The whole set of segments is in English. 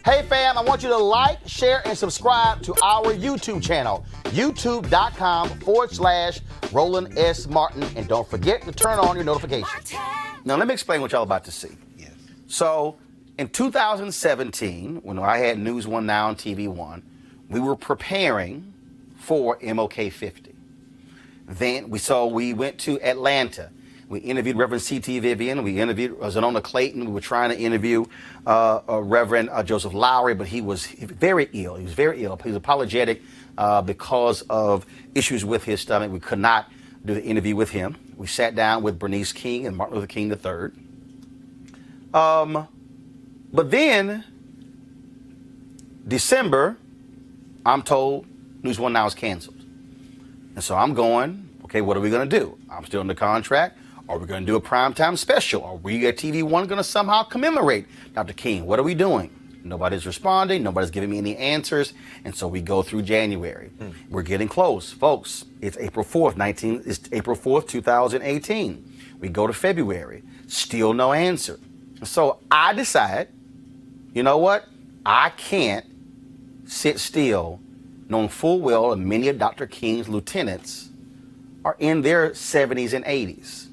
Hey fam, I want you to like, share, and subscribe to our YouTube channel, youtube.com/Roland S. Martin. And don't forget to turn on your notifications. Now let me explain what y'all about to see. Yes. So in 2017, when I had News 1 Now on TV 1, we were preparing for MLK 50. Then we went to Atlanta. We interviewed Reverend C.T. Vivian. We interviewed Zanona Clayton. We were trying to interview Reverend Joseph Lowry, but he was very ill. He was very ill. He was apologetic because of issues with his stomach. We could not do the interview with him. We sat down with Bernice King and Martin Luther King III. But then, December, I'm told News 1 Now is canceled. And so I'm going, okay, what are we going to do? I'm still under contract. Are we going to do a primetime special? Are we at TV 1 going to somehow commemorate Dr. King? What are we doing? Nobody's responding. Nobody's giving me any answers. And so we go through January. We're getting close. Folks, it's April 4th, 2018. We go to February. Still no answer. So I decide, you know what? I can't sit still knowing full well that many of Dr. King's lieutenants are in their 70s and 80s.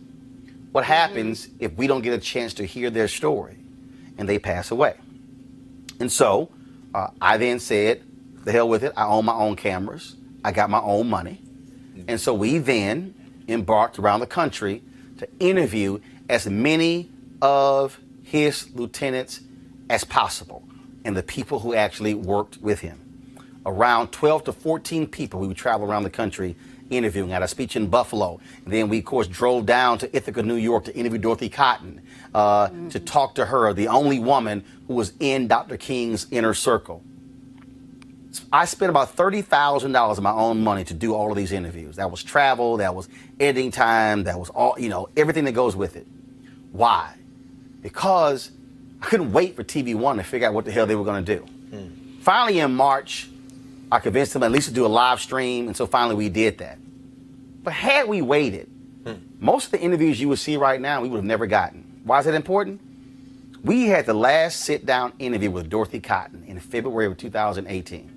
What happens if we don't get a chance to hear their story and they pass away? And so I then said, the hell with it. I own my own cameras. I got my own money. And so we then embarked around the country to interview as many of his lieutenants as possible and the people who actually worked with him. Around 12 to 14 people, we would travel around the country interviewing. At a speech in Buffalo. And then we, of course, drove down to Ithaca, New York to interview Dorothy Cotton, to talk to her, the only woman who was in Dr. King's inner circle. I spent about $30,000 of my own money to do all of these interviews. That was travel, that was editing time, that was all, everything that goes with it. Why? Because I couldn't wait for TV 1 to figure out what the hell they were going to do. Finally, in March, I convinced them at least to do a live stream, and so finally we did that. But had we waited, most of the interviews you would see right now, we would have never gotten. Why is that important? We had the last sit-down interview with Dorothy Cotton in February of 2018.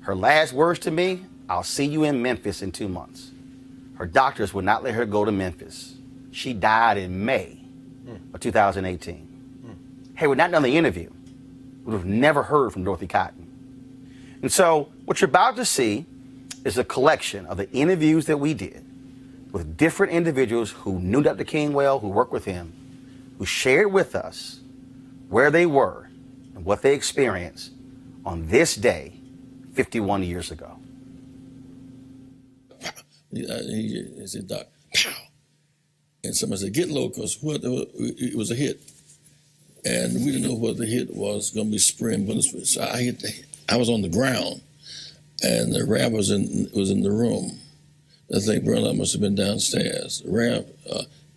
Her last words to me, I'll see you in Memphis in 2 months. Her doctors would not let her go to Memphis. She died in May of 2018. Had we not done the interview, we would have never heard from Dorothy Cotton. And so what you're about to see is a collection of the interviews that we did with different individuals who knew Dr. King well, who worked with him, who shared with us where they were and what they experienced on this day 51 years ago. He said, Doc, pow. And somebody said, get low, because it was a hit. And we didn't know what the hit was going to be spring. So I was on the ground, and the Rav was in the room. I think Bernard must have been downstairs. Rav,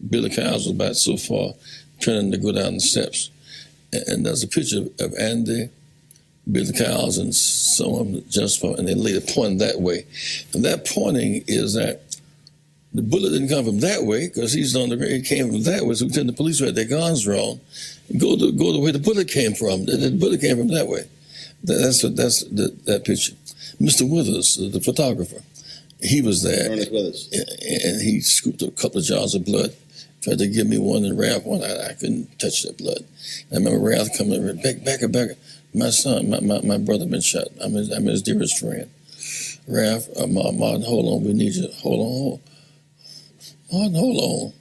Billy Kyles was about so far, turning to go down the steps. And there's a picture of Andy, Billy Kyles, and someone just and they later pointing that way. And that pointing is that the bullet didn't come from that way, because he's on the ground. It came from that way. So we tell the police who had their guns drawn, go the way the bullet came from. The bullet came from that way. That's that picture. Mr. Withers, the photographer, he was there. Ernest Withers. And he scooped up a couple of jars of blood, tried to give me one and Ralph one. I couldn't touch that blood. I remember Ralph coming back. My son, my brother been shot. I'm his dearest friend. Ralph, Martin, hold on, we need you. Hold on.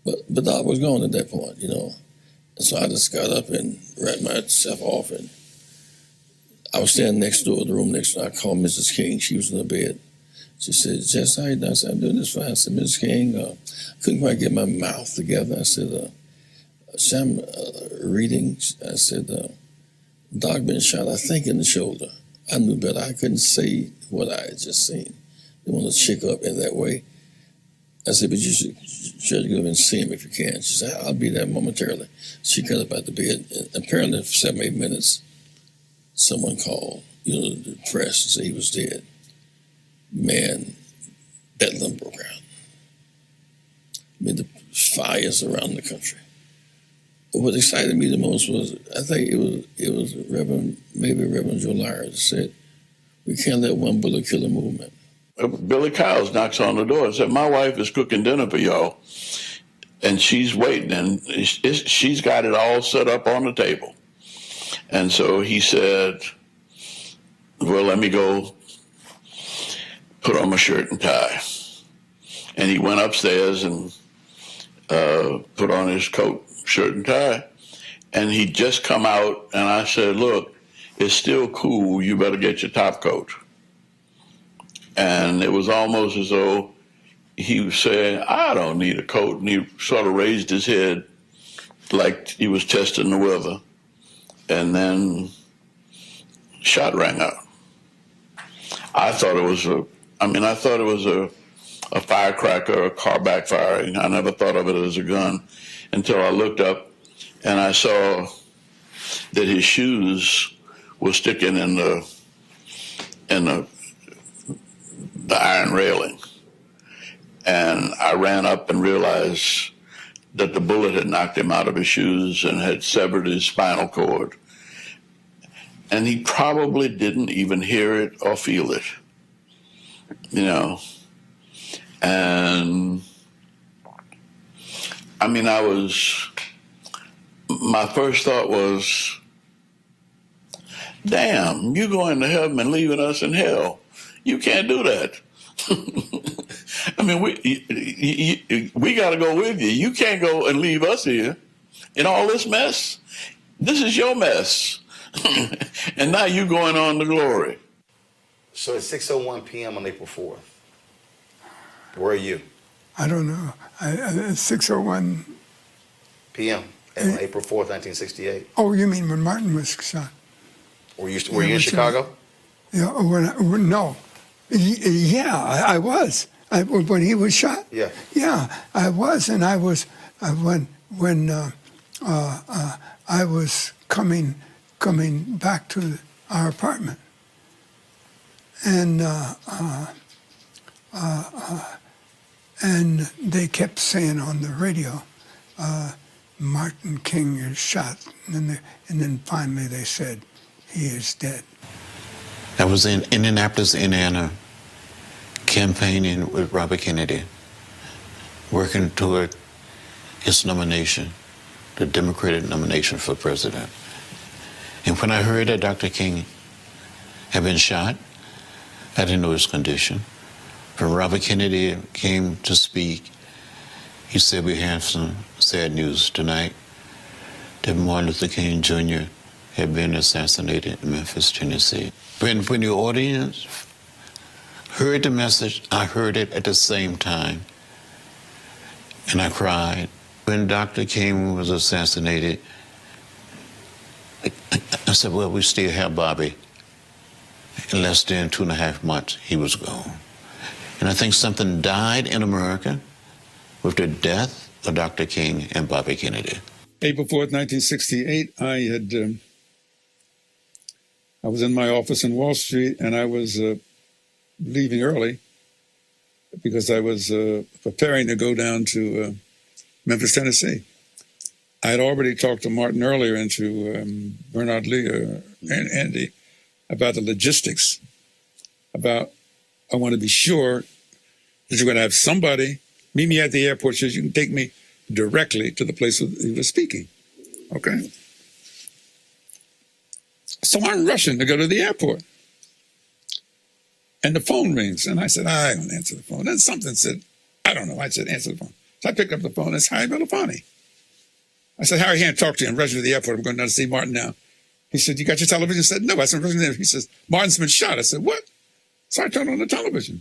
But Doc was gone at that point, And so I just got up and wrapped myself off, and I was standing next door, the room next door. I called Mrs. King. She was in the bed. She said, Jess, how you doing? I said, I'm doing this fine. I said, Mrs. King, I couldn't quite get my mouth together. I said, Sam, reading. I said, Doc been shot, I think, in the shoulder. I knew better. I couldn't say what I had just seen. They want to check up in that way. I said, but you should try to go and see him if you can. She said, I'll be there momentarily. She got up out the bed. And apparently, for 7 or 8 minutes, someone called, the press, and said he was dead. Man, bedlam broke out. I mean, the fires around the country. what excited me the most was, I think it was Reverend Joe Lyre that said, we can't let one bullet kill a movement. Billy Kyles knocks on the door and said, my wife is cooking dinner for y'all, and she's waiting, and she's got it all set up on the table. And so he said, well, let me go put on my shirt and tie. And he went upstairs and put on his coat, shirt, and tie. And he'd just come out, and I said, look, it's still cool. You better get your top coat. And it was almost as though he was saying, I don't need a coat. And he sort of raised his head like he was testing the weather. And then shot rang out. I thought it was a firecracker, a car backfiring. I never thought of it as a gun until I looked up and I saw that his shoes were sticking in the iron railing. And I ran up and realized that the bullet had knocked him out of his shoes and had severed his spinal cord. And he probably didn't even hear it or feel it, you know. And I mean, my first thought was, damn, you going to heaven and leaving us in hell. You can't do that. I mean, we got to go with you. You can't go and leave us here in all this mess. This is your mess. And now you going on to glory. So it's 6:01 p.m. on April 4th. Where are you? I don't know. 6:01 p.m. on April 4th, 1968. Oh, you mean when Martin was shot? Were you in Chicago? Yeah. No. Yeah, I was. When he was shot. Yeah. Yeah, I was, and I was when I was coming back to our apartment, and they kept saying on the radio, Martin King is shot, and then finally they said he is dead. I was in Indianapolis, Indiana, campaigning with Robert Kennedy, working toward his nomination, the Democratic nomination for president. And when I heard that Dr. King had been shot, I didn't know his condition. When Robert Kennedy came to speak, he said, we have some sad news tonight that Martin Luther King Jr. had been assassinated in Memphis, Tennessee. When the audience heard the message, I heard it at the same time, and I cried. When Dr. King was assassinated, I said, well, we still have Bobby. In less than 2.5 months, he was gone. And I think something died in America with the death of Dr. King and Bobby Kennedy. April 4th, 1968, I was in my office in Wall Street, and I was leaving early because I was preparing to go down to Memphis, Tennessee. I had already talked to Martin earlier and to Bernard Lee and Andy about the logistics, about I want to be sure that you're going to have somebody meet me at the airport so you can take me directly to the place where he was speaking, okay? So I'm rushing to go to the airport. And the phone rings, and I said, I don't answer the phone. Then something said, I don't know. I said, answer the phone. So I picked up the phone, and it's Harry Belafonte. I said, Harry, I can't talk to you. I'm rushing to the airport. I'm going down to see Martin now. He said, you got your television? I said, no. I said, I'm rushing there. He says, Martin's been shot. I said, what? So I turned on the television.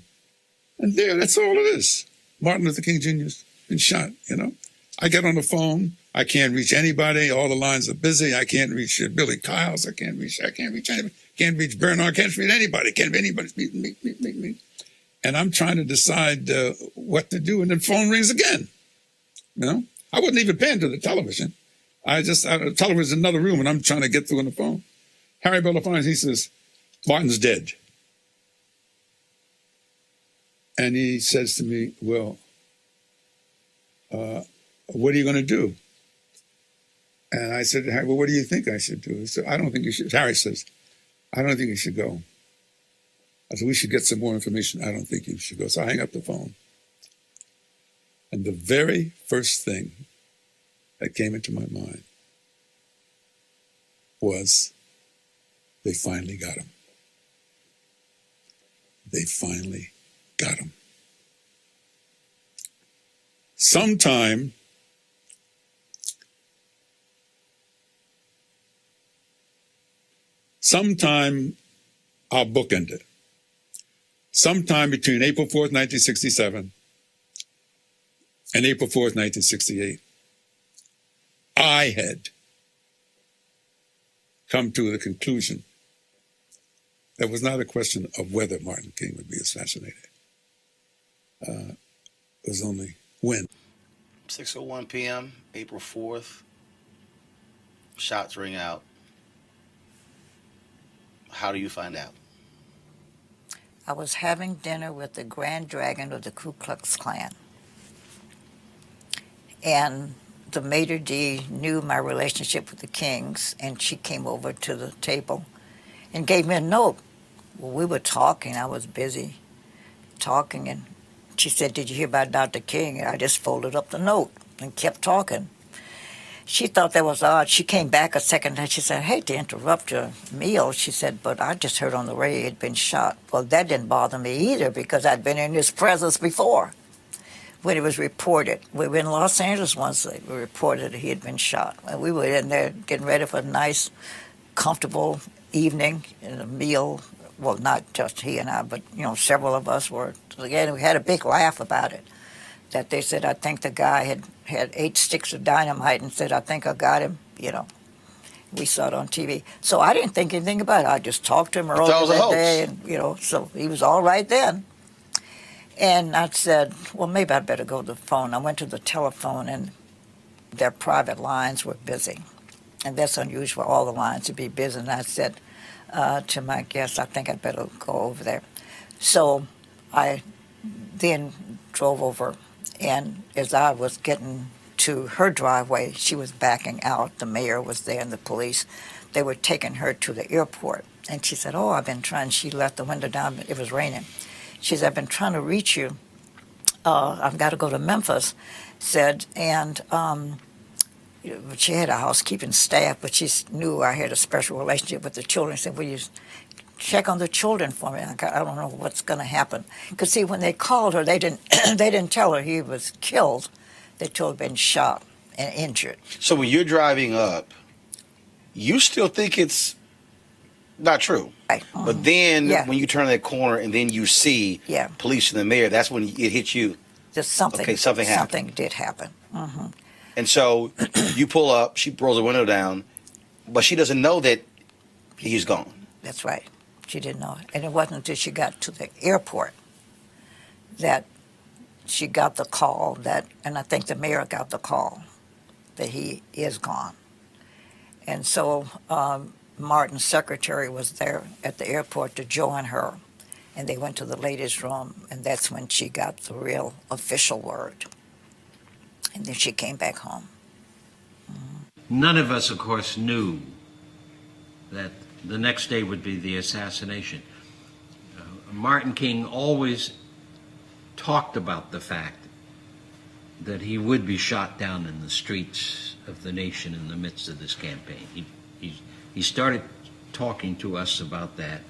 And there, that's all it is. Martin Luther King Jr.'s been shot, you know. I get on the phone. I can't reach anybody. All the lines are busy. I can't reach Billy Kyles. I can't reach anybody. Can't reach Bernard. Can't reach anybody. Can't reach anybody. Me. And I'm trying to decide what to do. And the phone rings again. You know, I wasn't even paying to the television. The television's in another room, and I'm trying to get through on the phone. Harry Belafonte, he says, Martin's dead. And he says to me, well, what are you going to do? And I said, well, what do you think I should do? He said, I don't think you should. Harry says, I don't think you should go. I said, we should get some more information. I don't think you should go. So I hang up the phone. And the very first thing that came into my mind was, they finally got him. They finally got him. Sometime I'll bookend it. Sometime between April 4th, 1967 and April 4th, 1968, I had come to the conclusion that it was not a question of whether Martin King would be assassinated. It was only when. 6:01 p.m., April 4th. Shots ring out. How do you find out? I was having dinner with the Grand Dragon of the Ku Klux Klan. And the maitre d' knew my relationship with the Kings, and she came over to the table and gave me a note. Well, we were talking. I was busy talking, and she said, did you hear about Dr. King? And I just folded up the note and kept talking. She thought that was odd. She came back a second and she said, I hate to interrupt your meal. She said, but I just heard on the radio he'd been shot. Well, that didn't bother me either because I'd been in his presence before when it was reported. We were in Los Angeles once. They reported that he had been shot. And we were in there getting ready for a nice, comfortable evening and a meal. Well, not just he and I, but, several of us were. Again, we had a big laugh about it. That they said, I think the guy had 8 sticks of dynamite and said, I think I got him, We saw it on TV. So I didn't think anything about it. I just talked to him earlier that day, and, so he was all right then. And I said, well, maybe I'd better go to the phone. I went to the telephone, and their private lines were busy. And that's unusual, all the lines would be busy. And I said to my guest, I think I'd better go over there. So I then drove over. And as I was getting to her driveway, she was backing out. The mayor was there and the police. They were taking her to the airport. And she said, I've been trying. She left the window down, but it was raining. She said, I've been trying to reach you. I've got to go to Memphis, said. And she had a housekeeping staff, but she knew I had a special relationship with the children. She said, will you check on the children for me? I don't know what's going to happen. Because, see, when they called her, they didn't tell her he was killed. They told her he'd been shot and injured. So when you're driving up, you still think it's not true. Right. But then when you turn that corner and then you see police and the mayor, that's when it hits you. Just something. Okay, something happened. Something did happen. Mm-hmm. And so you pull up, she rolls the window down, but she doesn't know that he's gone. That's right. She didn't know it. And it wasn't until she got to the airport that she got the call and I think the mayor got the call that he is gone. And so Martin's secretary was there at the airport to join her. And they went to the ladies' room, and that's when she got the real official word. And then she came back home. Mm-hmm. None of us, of course, knew that the next day would be the assassination. Martin King always talked about the fact that he would be shot down in the streets of the nation in the midst of this campaign. He started talking to us about that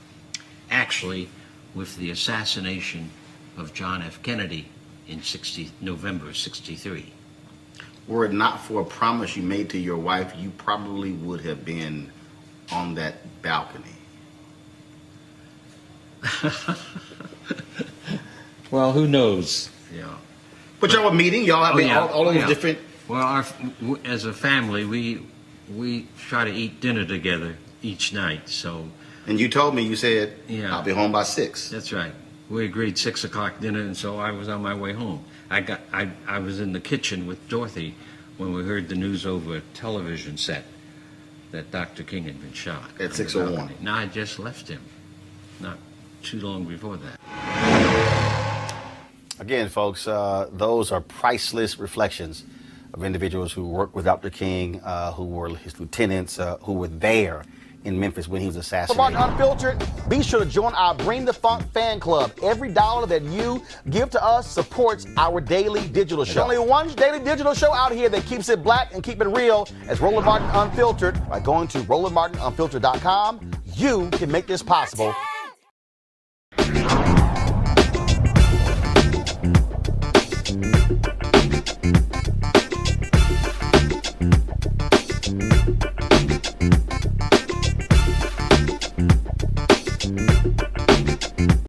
actually with the assassination of John F. Kennedy in November 63. Were it not for a promise you made to your wife, you probably would have been on that balcony. Well, who knows? But y'all were meeting, y'all have all those different. Well, as a family, we try to eat dinner together each night. So. And you told me, you said, I'll be home by 6. That's right. We agreed 6 o'clock dinner, and so I was on my way home. I was in the kitchen with Dorothy when we heard the news over a television set that Dr. King had been shot. At 6:01. Now I just left him, not too long before that. Again, folks, those are priceless reflections of individuals who worked with Dr. King, who were his lieutenants, who were there in Memphis when he was assassinated. For Martin Unfiltered, be sure to join our Bring the Funk fan club. Every dollar that you give to us supports our daily digital show. There's only one daily digital show out here that keeps it black and keep it real as Roland Martin Unfiltered. By going to RolandMartinUnfiltered.com, you can make this possible.